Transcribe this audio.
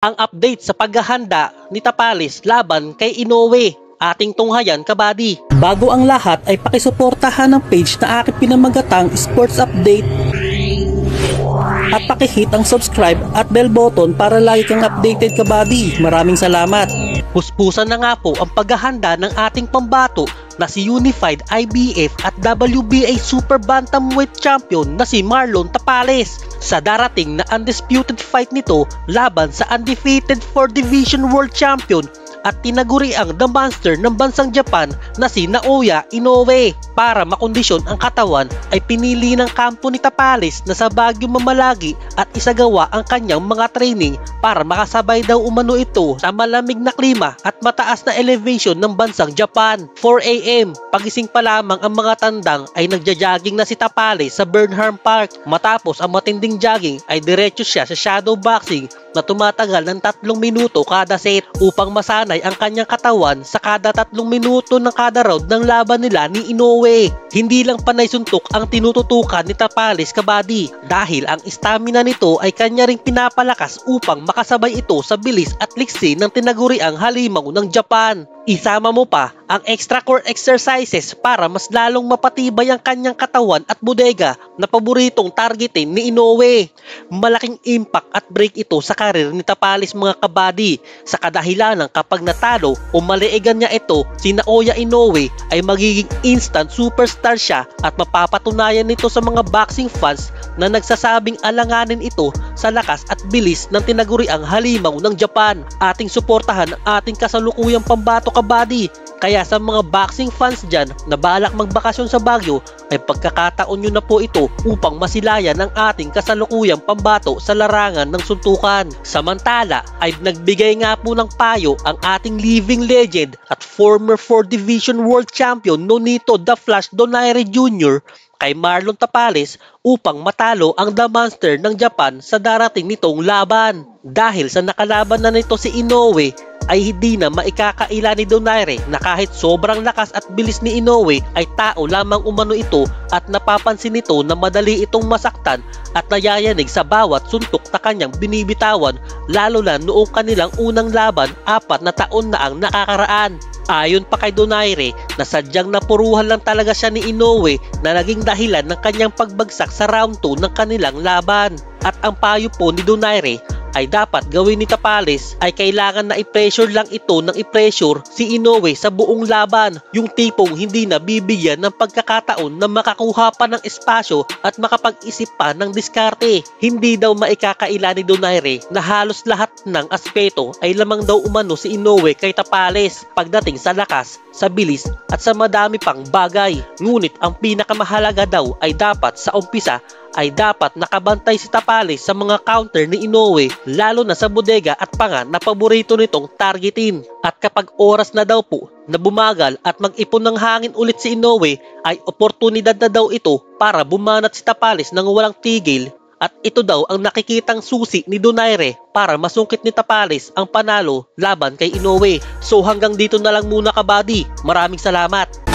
Ang update sa paghahanda ni Tapales laban kay Inoue, ating tunghayan kabady. Bago ang lahat ay pakisuportahan ang page na aking pinamagatang Sports Update at pakihit ang subscribe at bell button para lagi kang updated kabady. Maraming salamat. Puspusan na nga po ang paghahanda ng ating pambato na si Unified IBF at WBA Super Bantamweight Champion na si Marlon Tapales sa darating na undisputed fight nito laban sa undefeated 4 Division World Champion at tinaguriang The Monster ng bansang Japan na si Naoya Inoue. Para makondisyon ang katawan ay pinili ng kampo ni Tapales na sa Baguio mamalagi at isagawa ang kanyang mga training para makasabay daw umano ito sa malamig na klima at mataas na elevation ng bansang Japan. 4 AM, pagising pa lamang ang mga tandang ay nagja-jogging na si Tapales sa Burnham Park. Matapos ang matinding jogging ay diretso siya sa shadow boxing na tumatagal ng 3 minuto kada set upang masanay ang kanyang katawan sa kada 3 minuto ng kada round ng laban nila ni Inoue. Hindi lang panay suntok ang tinututukan ni Tapales kabady dahil ang stamina nito ay kanya ring pinapalakas upang makasabay ito sa bilis at liksi ng tinaguriang halimaw ng Japan. Isama mo pa ang extra core exercises para mas lalong mapatibay ang kanyang katawan at bodega na paboritong targetin ni Inoue. Malaking impact at break ito sa karir ni Tapales mga kabady sa kadahilanang kapag natalo o maliigan niya ito si Naoya Inoue ay magiging instant superstar siya at mapapatunayan nito sa mga boxing fans na nagsasabing alanganin ito sa lakas at bilis ng tinaguriang halimaw ng Japan. Ating suportahan ang ating kasalukuyang pambato kabady. Kaya sa mga boxing fans dyan na balak magbakasyon sa Baguio ay pagkakataon nyo na po ito upang masilayan ang ating kasalukuyang pambato sa larangan ng suntukan. Samantala ay nagbigay nga po ng payo ang ating living legend at former 4 Division World Champion Nonito The Flash Donaire Jr. kay Marlon Tapales upang matalo ang The Monster ng Japan sa darating nitong laban. Dahil sa nakalaban na nito si Inoue ay hindi na maikakaila ni Donaire na kahit sobrang lakas at bilis ni Inoue ay tao lamang umano ito at napapansin nito na madali itong masaktan at nayayanig sa bawat suntok na kanyang binibitawan lalo na noong kanilang unang laban 4 na taon na ang nakakaraan. Ayon pa kay Donaire na sadyang napuruhan lang talaga siya ni Inoue na naging dahilan ng kanyang pagbagsak sa round 2 ng kanilang laban. At ang payo po ni Donaire ay dapat gawin ni Tapales ay kailangan na i-pressure lang ito ng i-pressure si Inoue sa buong laban. Yung tipong hindi na bibigyan ng pagkakataon na makakuha pa ng espasyo at makapag-isip pa ng diskarte. Hindi daw maikakaila ni Donaire na halos lahat ng aspeto ay lamang daw umano si Inoue kay Tapales pagdating sa lakas, sa bilis at sa madami pang bagay. Ngunit ang pinakamahalaga daw ay dapat sa umpisa ay dapat nakabantay si Tapales sa mga counter ni Inoue lalo na sa bodega at panga na paborito nitong targetin. At kapag oras na daw po na bumagal at mag-ipon ng hangin ulit si Inoue ay oportunidad na daw ito para bumanat si Tapales ng walang tigil. At ito daw ang nakikitang susi ni Donaire para masungkit ni Tapales ang panalo laban kay Inoue. So hanggang dito na lang muna kabady. Maraming salamat.